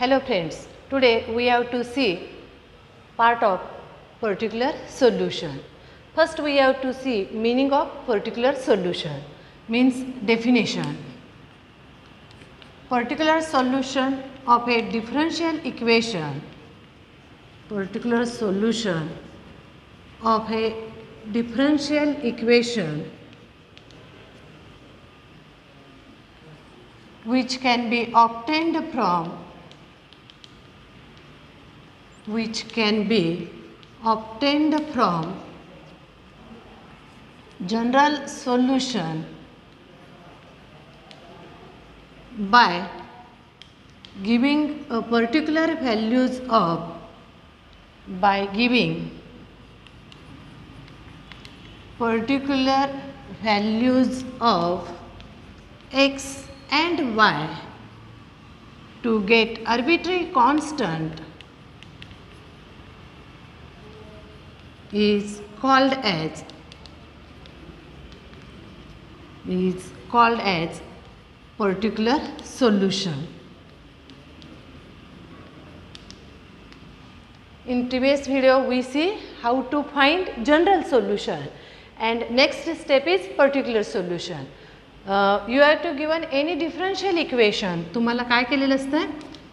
Hello friends, today we have to see part of particular solution. First we have to see meaning of particular solution, means definition. Particular solution of a differential equation. Particular solution of a differential equation which can be obtained from general solution by giving a particular values of x and y to get arbitrary constant is called as particular solution. In previous video we see how to find general solution and next step is particular solution. You have to given any differential equation. तुम्हाला काय केलेलं असतं?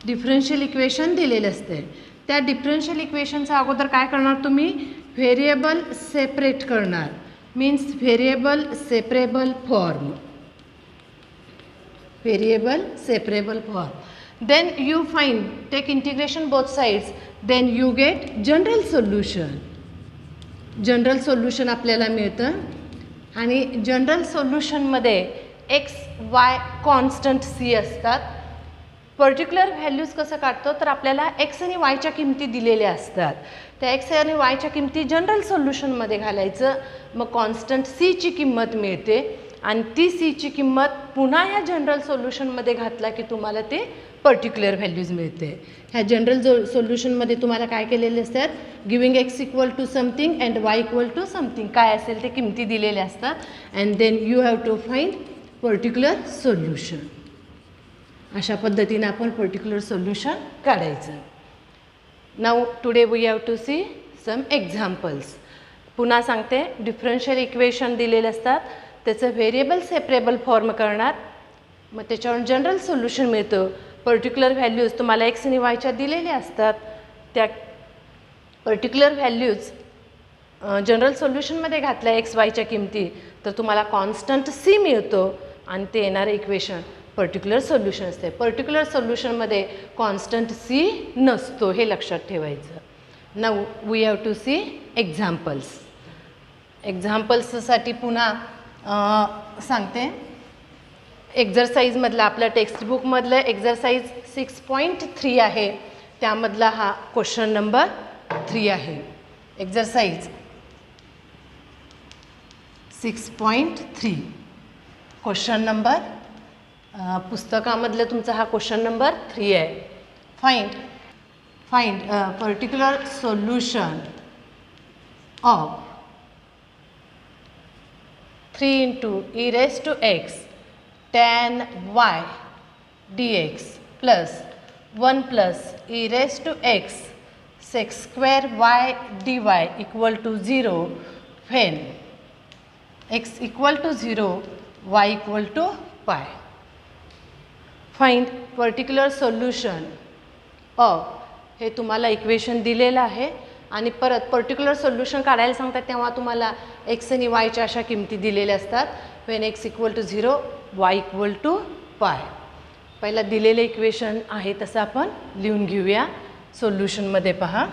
Differential equation दिलेलं असते. त्या differential इक्वेशनचा अगोदर काय करणार तुम्ही? व्हेरिएबल सेपरेट करणार. Means variable separable form. Then you find, take integration both sides, then you get general solution. General solution आपल्याला मिळतं आणि जनरल सोल्यूशनमध्ये एक्स वाय कॉन्स्टंट सी असतात. पर्टिक्युलर व्हॅल्यूज कसं काढतो तर आपल्याला एक्स आणि वायच्या किमती दिलेल्या असतात. त्या एक्स आणि वायच्या किमती जनरल सोल्यूशनमध्ये घालायचं, मग कॉन्स्टंट सीची किंमत मिळते आणि ती सीची किंमत पुन्हा ह्या जनरल सोल्यूशनमध्ये घातला की तुम्हाला ते पर्टिक्युलर व्हॅल्यूज मिळते. ह्या जनरल सोल्यूशनमध्ये तुम्हाला काय केलेले असतात? Giving x equal to something and y equal to something काय असेल ते किमती दिलेल्या असतात and then you have to find particular solution. अशा पद्धतीने आपण पर्टिक्युलर सोल्यूशन काढायचं. Now today we have to see some examples. पुन्हा सांगते, डिफरन्शियल इक्वेशन दिलेले असतात, त्याचं व्हेरिएबल सेपरेबल फॉर्म करणार, मग त्याच्यावर जनरल सोल्यूशन मिळतं. पर्टिक्युलर व्हॅल्यूज तुम्हाला एक्स आणि वायच्या दिलेल्या असतात. त्या पर्टिक्युलर व्हॅल्यूज जनरल सोल्यूशनमध्ये घातल्या एक्स वायच्या किमती तर तुम्हाला कॉन्स्टंट सी मिळतो आणि ते येणारं इक्वेशन पर्टिक्युलर सोल्यूशन असते. पर्टिक्युलर सोल्यूशनमध्ये कॉन्स्टंट सी नसतो, हे लक्षात ठेवायचं. Now we have to see examples. एक्झाम्पल्ससाठी पुन्हा सांगते, एक्झरसाईजमधला आपल्या टेक्स्टबुकमधलं एक्झरसाईज 6.3 आहे, त्यामधला हा क्वेश्चन नंबर 3 आहे. एक्झरसाईज 6.3 क्वेश्चन नंबर पुस्तकामधलं तुमचा हा क्वेश्चन नंबर 3 आहे. Find particular solution of 3 into e raised to x tan y dx plus 1 plus e raised to x sec square y dy equal to 0 when x equal to 0 y equal to pi. Find particular solution of, हे तुम्हाला equation दिलेलं आहे आणि परत particular solution काढायला सांगतात तेव्हा तुम्हाला एक्स आणि वायच्या अशा किमती दिलेल्या असतात. When x equal to 0 y equal to pi. पहिला दिलेलं इक्वेशन आहे तसं आपण लिहून घेऊया. सोल्यूशनमध्ये पहा,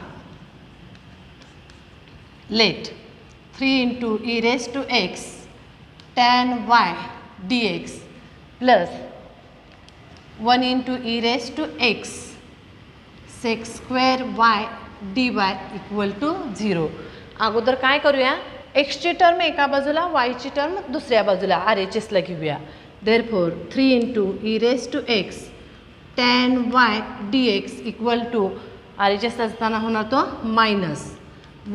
late 3 into e raised to x tan y dx plus 1 into e raised to x sec square y dy equal to 0. अगोदर काय करूया, एक्सची टर्म एका बाजूला, वायची टर्म दुसऱ्या बाजूला RHSला घेऊया. Therefore 3 into e raised to x tan y dx equal to RHS असताना होणार तो minus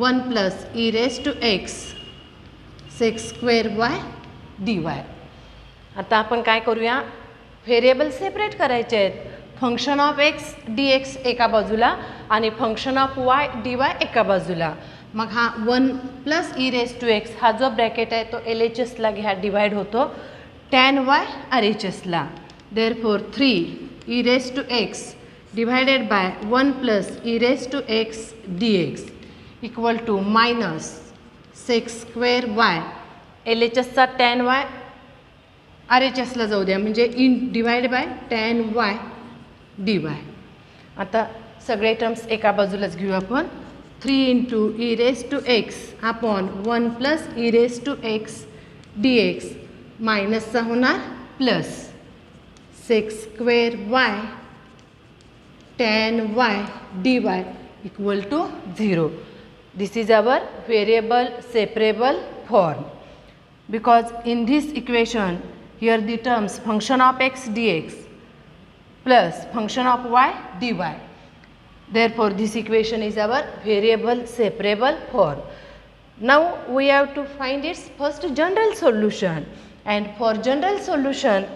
1 plus e raised to x sec square y dy. आता आपण काय करूया, व्हेरिएबल सेपरेट करायचे आहेत. Function of x d x एका बाजूला आणि function of y d y एका बाजूला. मग हा 1 plus e raise to x हा जो ब्रॅकेट आहे तो एल एच एसला घ्या, डिवाइड होतो टॅन वाय आर एच एसला. Therefore 3 e raise to x divided by 1 plus e raise to x d x equal to minus sec square y. L H एसचा tan y R H एसला जाऊ द्या, म्हणजे in divide by tan y d y. आता सगळे terms एका बाजूलाच घेऊ आपण. 3 into e raise to x upon 1 plus e raise to x d x मायनसचा होणार plus sec square y tan y d y equal to 0. This is our variable separable form because in this equation here the terms function of x dx plus function of y dy. Therefore this equation is our variable separable form. Now we have to find its first general solution, and for general solution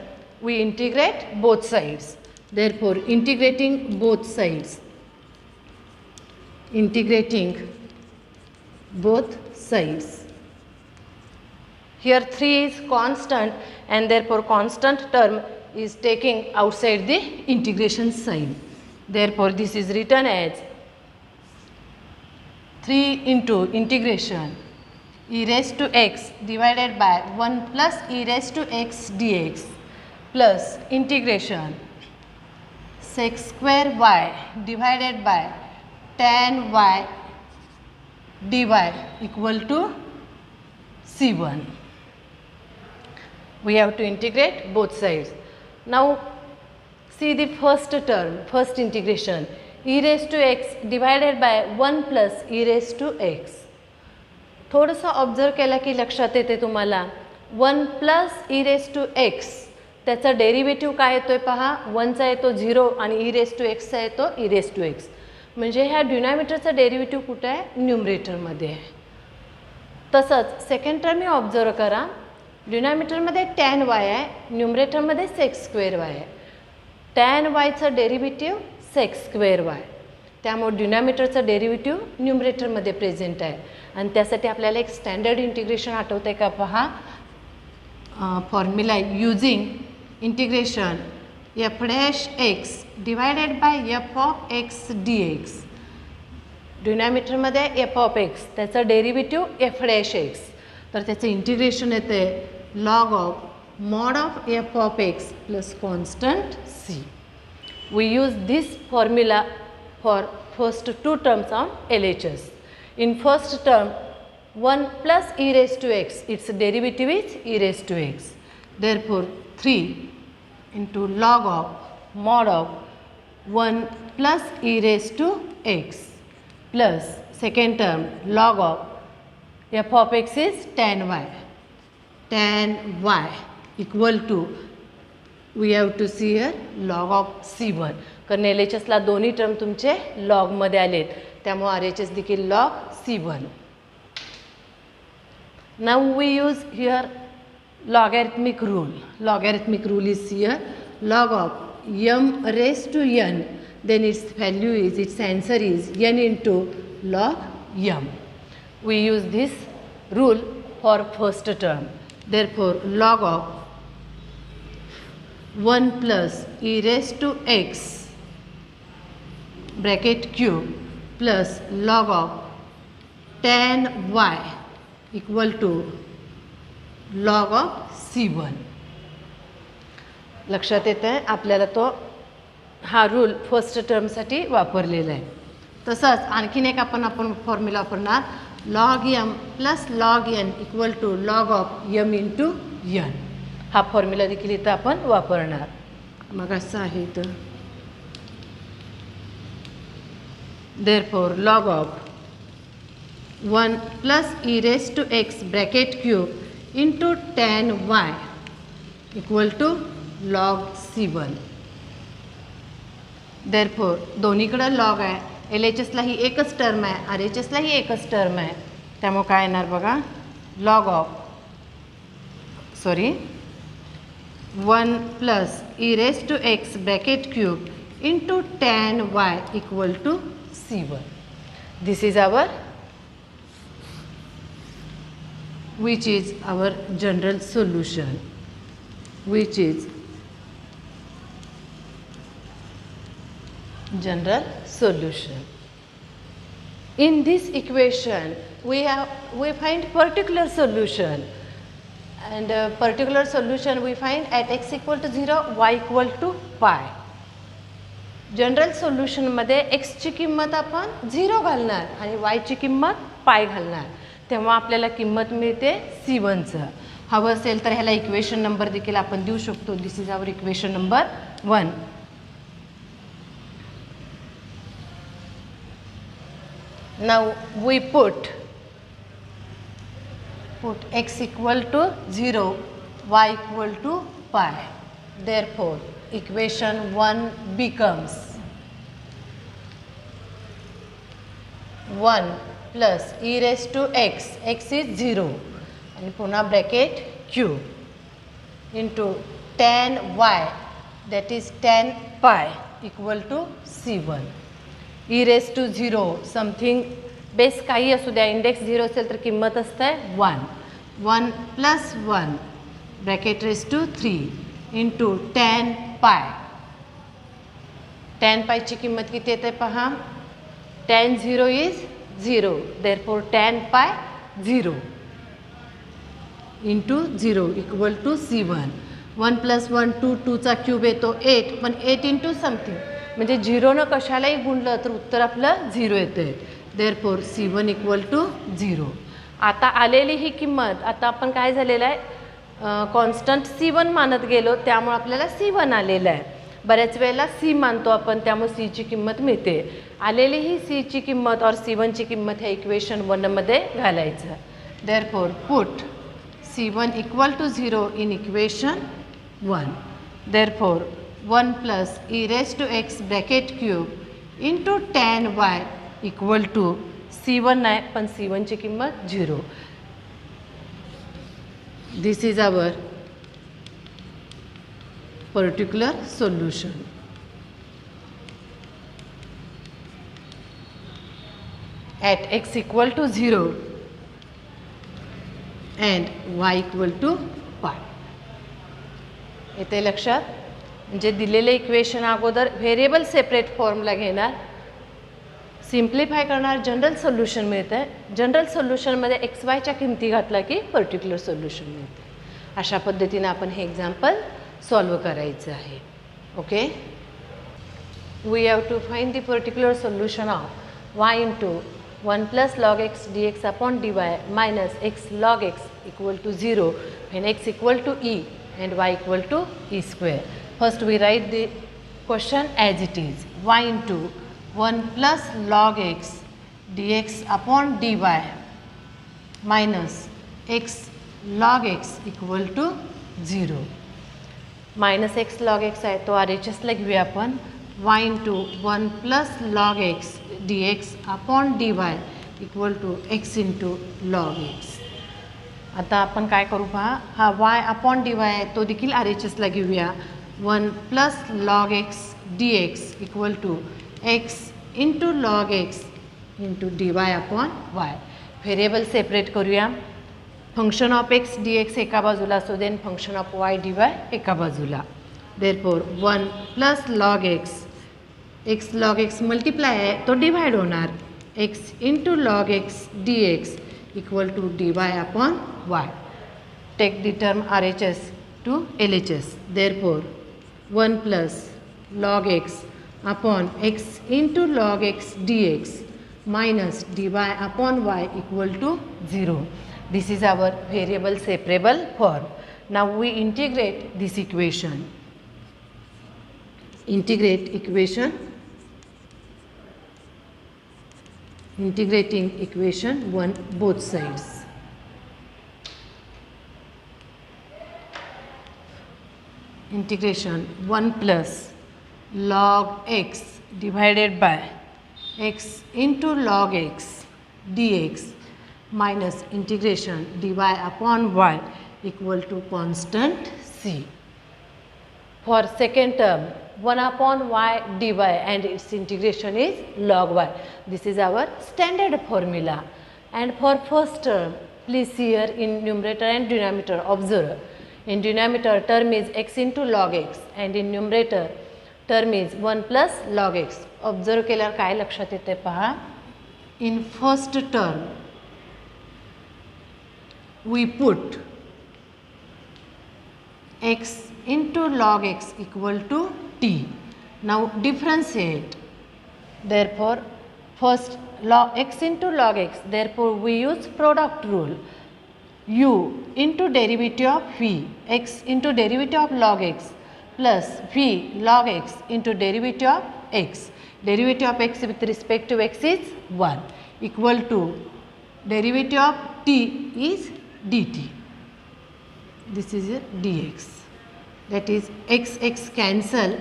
we integrate both sides. Therefore integrating both sides, integrating both sides. Here 3 is constant and therefore constant term is taking outside the integration sign. Therefore this is written as 3 into integration e raised to x divided by 1 plus e raised to x dx plus integration sec square y divided by tan y dy equal to C1. We have to integrate both sides. Now see the first term, first integration e raised to x divided by 1 plus e raised to x. थोडंसं observe केला की लक्षात येते तुम्हाला 1 plus e raise to x त्याचा derivative काय येतोय पहा. 1चा येतो 0 आणि ई रेस टू एक्सचा येतो ई रेस टू एक्स. म्हणजे ह्या डिनॉमिनेटरचा डेरिव्हेटिव्ह कुठे आहे, न्यूमरेटरमध्ये आहे. तसंच सेकंड टर्म ऑब्झर्व करा. डिनॉमिनेटरमध्ये टॅन वाय आहे, न्यूमरेटरमध्ये सेक्स स्क्वेअर वाय आहे. टॅन वायचं डेरिव्हेटिव्ह सेक्स स्क्वेअर वाय, त्यामुळे डिनॉमिनेटरचं डेरिव्हेटिव्ह न्यूमरेटरमध्ये प्रेझेंट आहे. आणि त्यासाठी आपल्याला एक स्टँडर्ड इंटिग्रेशन आठवतं आहे का पहा. Formula using integration f dash x divided by f of x d x. डिनॉमिनेटरमध्ये एफ ऑफ एक्स त्याचं डेरिव्हेटिव्ह एफ डॅश एक्स, तर त्याचं इंटिग्रेशन येतं आहे log of mod of f of x plus constant c. We use this formula for first 2 terms on LHS. In first term 1 plus e raised to x, its derivative is e raised to x. Therefore 3 into log of mod of 1 plus e raised to x plus second term log of f of x is tan y. Tan y equal to, we have to see here log of C1. कारण L H एसला दोन्ही term तुमचे लॉगमध्ये आलेत, त्यामुळे R H S देखील log C1. Now we use here logarithmic rule. Logarithmic rule is here log of m raised to n, then its value is, its answer is n into log m. We use this rule for first term. Therefore log of 1 plus e raised to x bracket cube plus log of tan y equal to log of C1. लक्षात येतं आहे आपल्याला तो हा rule first टर्मसाठी वापरलेला आहे. तसंच आणखीन एक आपण फॉर्म्युला वापरणार log m plus log n equal to log of m into n. हा फॉर्म्युला देखील इथं आपण वापरणार. मग असं आहे इथं therefore log of 1 plus e raised to x bracket cube into tan y equal to log C1. therefore दोन्हीकडे लॉग आहे. एल एच एसला ही एकच टर्म आहे, आर एच एसला ही एकच टर्म आहे, त्यामुळे काय येणार बघा log of 1 plus e raised to x bracket cube into tan y equal to C1. This is our general solution, In this equation, we find particular solution, and particular solution we find at x equal to 0, y equal to pi. General सोल्युशनमध्ये एक्सची किंमत आपण 0 घालणार आणि वायची किंमत पाय घालणार, तेव्हा आपल्याला किंमत मिळते C1चं. हवं असेल तर ह्याला इक्वेशन नंबर देखील आपण देऊ शकतो. This is our equation number 1. Now we put x equal to 0, y equal to pi. Therefore, equation 1 becomes 1 plus e raised to x is 0, and पुन्हा bracket q, into tan y, that is tan pi, equal to C1. e raised to 0, something base काही असू द्या, index 0 असेल तर किंमत असते 1. 1 plus 1 bracket raised to 3 into tan pi. tan pi ची किंमत किती येते पहा. tan 0 is 0, therefore tan pi 0 into 0 equal to C1. 1 plus 1 2, 2 चा क्यूब येतो 8, पण 8 into समथिंग म्हणजे 0 न कशालाही गुणलं तर उत्तर आपलं 0 येते. therefore C1 equal to 0. आता आलेली ही किंमत, आता आपण काय झालेलं आहे, कॉन्स्टंट C1 मानत गेलो, त्यामुळे आपल्याला C1 आलेलं आहे. बऱ्याच वेळेला C मानतो आपण, त्यामुळे C ची किंमत मिळते. आलेली ही C ची किंमत और C1 ची किंमत ह्या इक्वेशन 1 मध्ये घालायचं. therefore put C1 equal to 0 in equation 1. therefore 1 plus e raised to x bracket cube into tan y equal to C1 नाही, पण C1 ची किंमत 0. This is our particular solution. At x equal to 0 and y equal to pi. येते लक्षात. म्हणजे दिलेले equation अगोदर variable separate फॉर्मला घेणार, सिम्प्लिफाय करणार, जनरल सोल्युशन मिळतं. जनरल सोल्युशनमध्ये एक्स वायच्या किमती घातला की पर्टिक्युलर सोल्युशन मिळते. अशा पद्धतीने आपण हे एक्झाम्पल सॉल्व करायचं आहे. Okay, we have to find the particular solution of y into 1 plus log x dx upon dy minus x log x equal to 0 when x equal to e and y equal to e square. First we write the question as it is. Y into 1 plus log x dx upon dy minus x log x equal to 0. Minus x log x आहे तो RHS ला घेऊया आपण. y into 1 plus log x dx upon dy equal to x into log x. आता आपण काय करू पहा, हा y upon dy आहे तो देखील RHS ला घेऊया. 1 plus log x dx equal to x into log x into dy upon y. Variable separate करूया. फंक्शन ऑफ x dx एका बाजूला असू दे, फंक्शन ऑफ y dy एका बाजूला. therefore 1 plus log x log x multiply आहे तो divide होणार, x into log x dx equal to dy upon y. Take the term RHS to LHS. therefore 1 plus log x upon x into log x dx minus dy upon y equal to 0. This is our variable separable form. Now we integrate this equation. Integrating equation 1 both sides. Integration 1 plus log x divided by x into log x dx minus integration dy upon y equal to constant c. For second term 1/y dy and its integration is log y. This is our standard formula. And for first term, please see here in numerator and denominator, observe. In denominator term is x into log x and in numerator term is 1 plus log x. Observe केल्यावर काय लक्षात येते पहा. In first term we put x into log x equal to t. Now differentiate. Therefore first log x into log x, therefore we use product rule. U into derivative of v, x into derivative of log x plus v log x into derivative of x. Derivative of x with respect to x is 1 equal to derivative of t is dt. This is a dx. That is x cancel.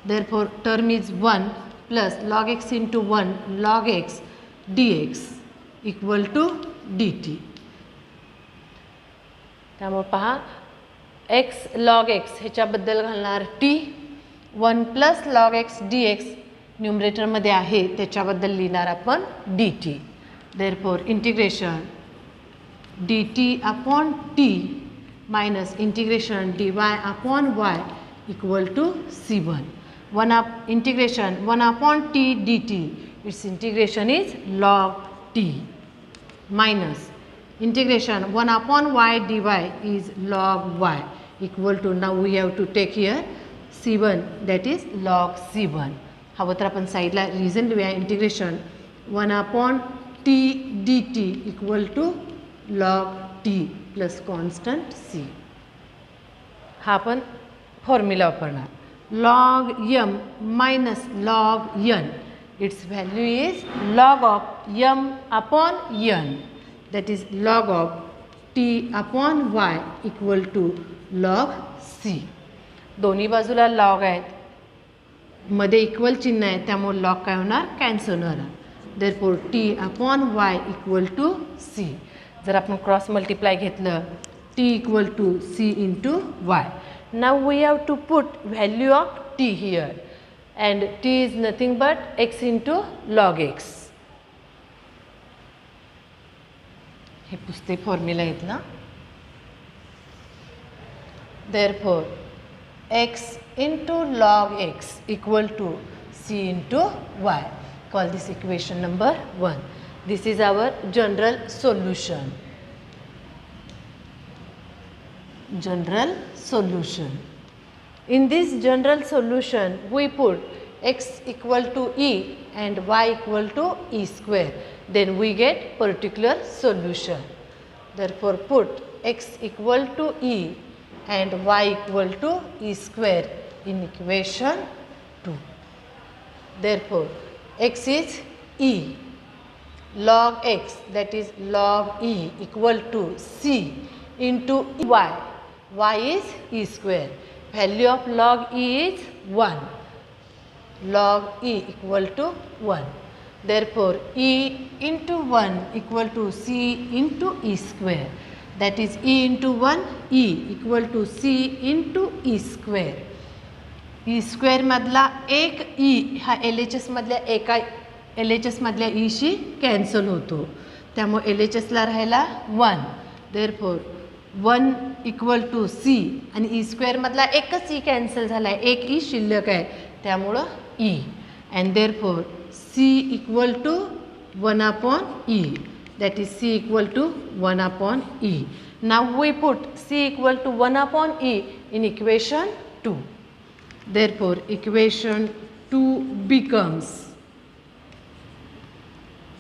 Therefore term is 1 plus log x into 1 log x dx equal to dt. त्यामुळे पहा x log x ह्याच्याबद्दल घालणार t 1 plus log x dx न्यूमरेटरमध्ये आहे त्याच्याबद्दल लिहिणार आपण dt. Therefore integration dt upon t minus integration dy upon y equal to c1. Integration 1 upon t dt, its integration is log t minus integration 1 upon y dy is log y equal to, now we have to take here c1, that is log c1. हवं तर आपण साईडला reason लिहूया. Integration 1 upon t dt equal to log t plus constant c. हा आपण formula वापरणार. log m minus log n, its value is log of m upon n, that is log of t upon y equal to log c. दोन्ही बाजूला log आहेत, मध्ये equal चिन्ह आहे त्यामुळे log काय होणार, कॅन्सल होणार. therefore t upon y equal to c. जर आपण क्रॉस मल्टिप्लाय घेतलं t equal to c into y. Now we have to put value of t here and t is nothing but x into log x. हे पुसते formula घेतला. Therefore x into log x equal to c into y. Call this equation number 1. This is our general solution. General solution. In this general solution we put x equal to e and y equal to e square, then we get particular solution. Therefore put x equal to e and y equal to e square in equation 2. Therefore x is e, log x, that is log e equal to c into y. Y is e square. Value of log e is 1. Log e equal to 1. Therefore e into 1 equal to c into e square. That is e into 1 e equal to c into e square. e square मधला एक e हा LHS मधल्या एका LHS मधल्या e शी cancel होतो, त्यामुळे LHS ला राहिला 1. therefore 1 equal to c आणि e square मधला एकच e कॅन्सल झाला आहे, एक e शिल्लक आहे त्यामुळं e, and therefore c equal to 1 upon e, that is c equal to 1 upon e. Now we put c equal to 1 upon e in equation 2. Therefore equation 2 becomes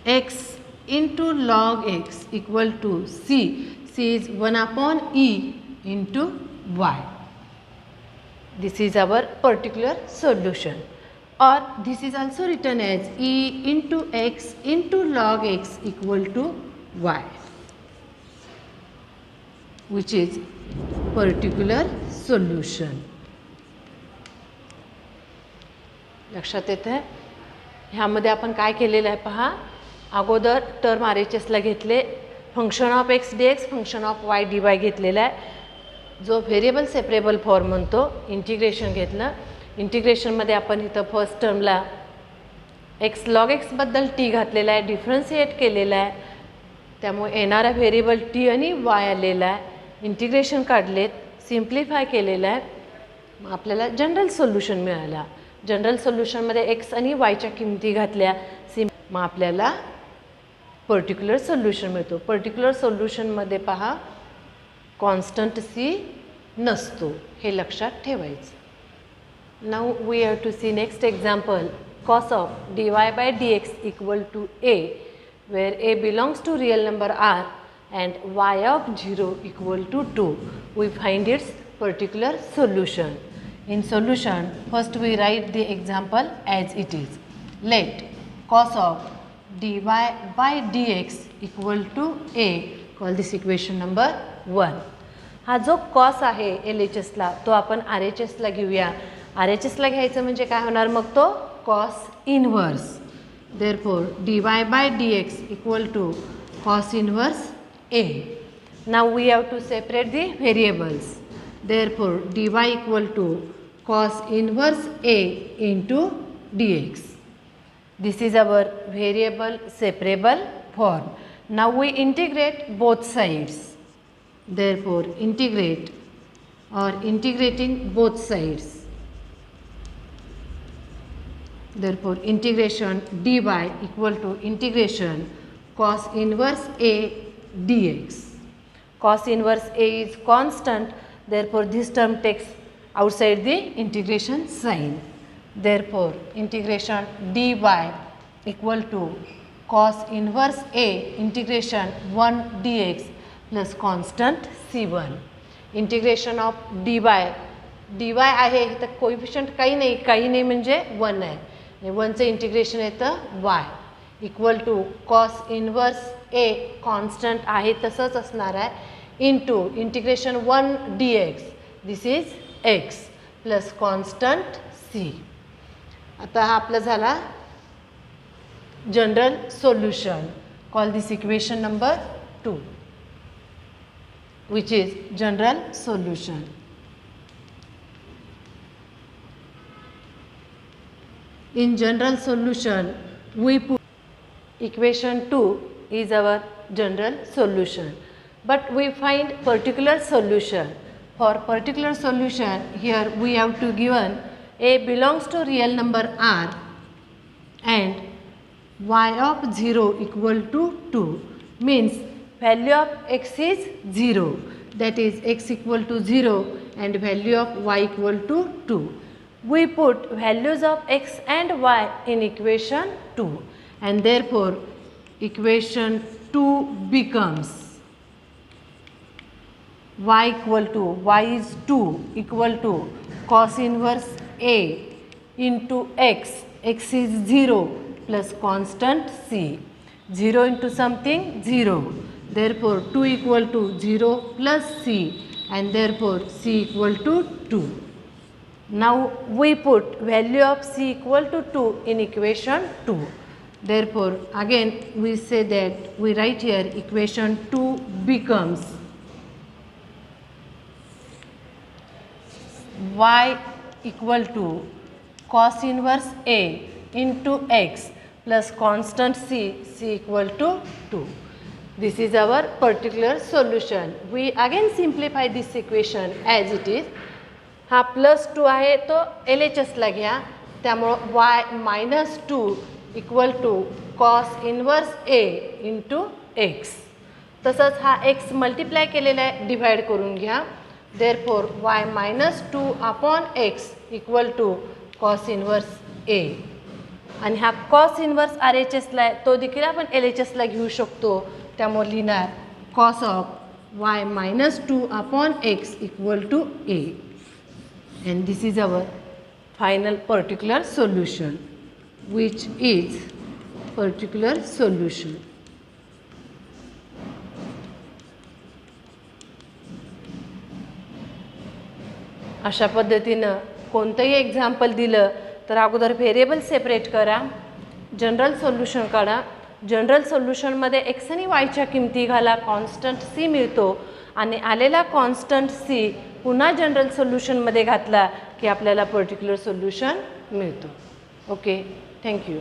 x into log x equal to c. C is 1 upon e into y. This is our particular solution, or this is also written as e into x into log x equal to y, which is particular solution. लक्षात येत आहे. ह्यामध्ये आपण काय केलेलं आहे पहा. अगोदर टर्म RHS ला घेतले, function of x d x, function of y d Y घेतलेला आहे, जो व्हेरिएबल सेपरेबल फॉर्म म्हणतो. इंटिग्रेशन घेतलं, इंटिग्रेशनमध्ये आपण इथं फर्स्ट टर्मला एक्स लॉग एक्सबद्दल टी घातलेला आहे, डिफरन्शिएट केलेला आहे, त्यामुळे येणारा व्हेरिएबल टी आणि वाय आलेला आहे. इंटिग्रेशन काढलेत, सिम्प्लिफाय केलेलं आहे, मग आपल्याला जनरल सोल्युशन मिळाला. जनरल सोल्युशनमध्ये एक्स आणि वायच्या किमती घातल्या, मग आपल्याला पर्टिक्युलर सोल्युशन मिळतो. पर्टिक्युलर सोल्युशनमध्ये पहा कॉन्स्टंट सी नसतो, हे लक्षात ठेवायचं. Now we have to see next example. cos of dy by dx equal to a, where a belongs to real number r and y of 0 equal to 2. We find its particular solution. In solution, first we write the example as it is. Let cos of dy by dx equal to a, call this equation number 1. हा जो cos आहे LHSला तो आपण RHSला घेऊया. RHSला घ्यायचं म्हणजे काय होणार मग तो cos inverse. Therefore dy by dx equal to cos inverse a. Now we have to separate the variables. Therefore dy equal to cos inverse a into dx. This is our variable separable form. Now we integrate both sides. Therefore integrate or integrating both sides. Therefore integration dy equal to integration cos inverse a dx. Cos inverse a is constant, therefore this term takes outside the integration sign. Therefore integration dy equal to cos inverse a integration 1 dx plus constant c1. Integration of dy आहे तर coefficient काही नाही म्हणजे 1 आहे. 1चं integration येतं y equal to cos inverse a constant आहे तसंच असणार आहे into integration 1 dx. This is x plus constant c. आता हा आपला झाला general solution. Call this equation number 2 which is general solution. In general solution we put equation 2 is our general solution, but we find particular solution. For particular solution here we have to given a belongs to real number r and y of 0 equal to 2, means value of x is 0, that is x equal to 0 and value of y equal to 2. We put values of x and y in equation 2 and therefore equation 2 becomes y equal to y is 2 equal to cos inverse a into x, x is 0 plus constant c. 0 into something 0, therefore 2 equal to 0 plus c and therefore c equal to 2. Now we put value of c equal to 2 in equation 2. Therefore again we say that we write here equation 2 becomes y equal to cos inverse a into x plus constant c, c equal to 2. This is our particular solution. We again simplify this equation as it is. हा plus 2 आहे तो LHSला घ्या, त्यामुळं y minus 2 equal to cos inverse a into x. तसंच हा x multiply केलेला आहे डिवाइड करून घ्या. Therefore y minus 2 upon x equal to cos inverse a. आणि हा कॉस इन्व्हर्स RHSला आहे तो देखील आपण LHSला घेऊ शकतो, त्यामुळे लिहिणार cos of y minus 2 upon x equal to a. And this is our final particular solution, which is particular solution. अशा पद्धतीनं कोणतंही एक्झाम्पल दिलं तर अगोदर व्हेरिएबल सेपरेट करा, जनरल सोल्युशन काढा. जनरल सोल्युशनमध्ये एक्स आणि वायच्या किमती घाला, कॉन्स्टंट सी मिळतो आणि आलेला कॉन्स्टंट सी पुन्हा जनरल सोल्युशनमध्ये घातला की आपल्याला पर्टिक्युलर सोल्युशन मिळतो. Okay, thank you.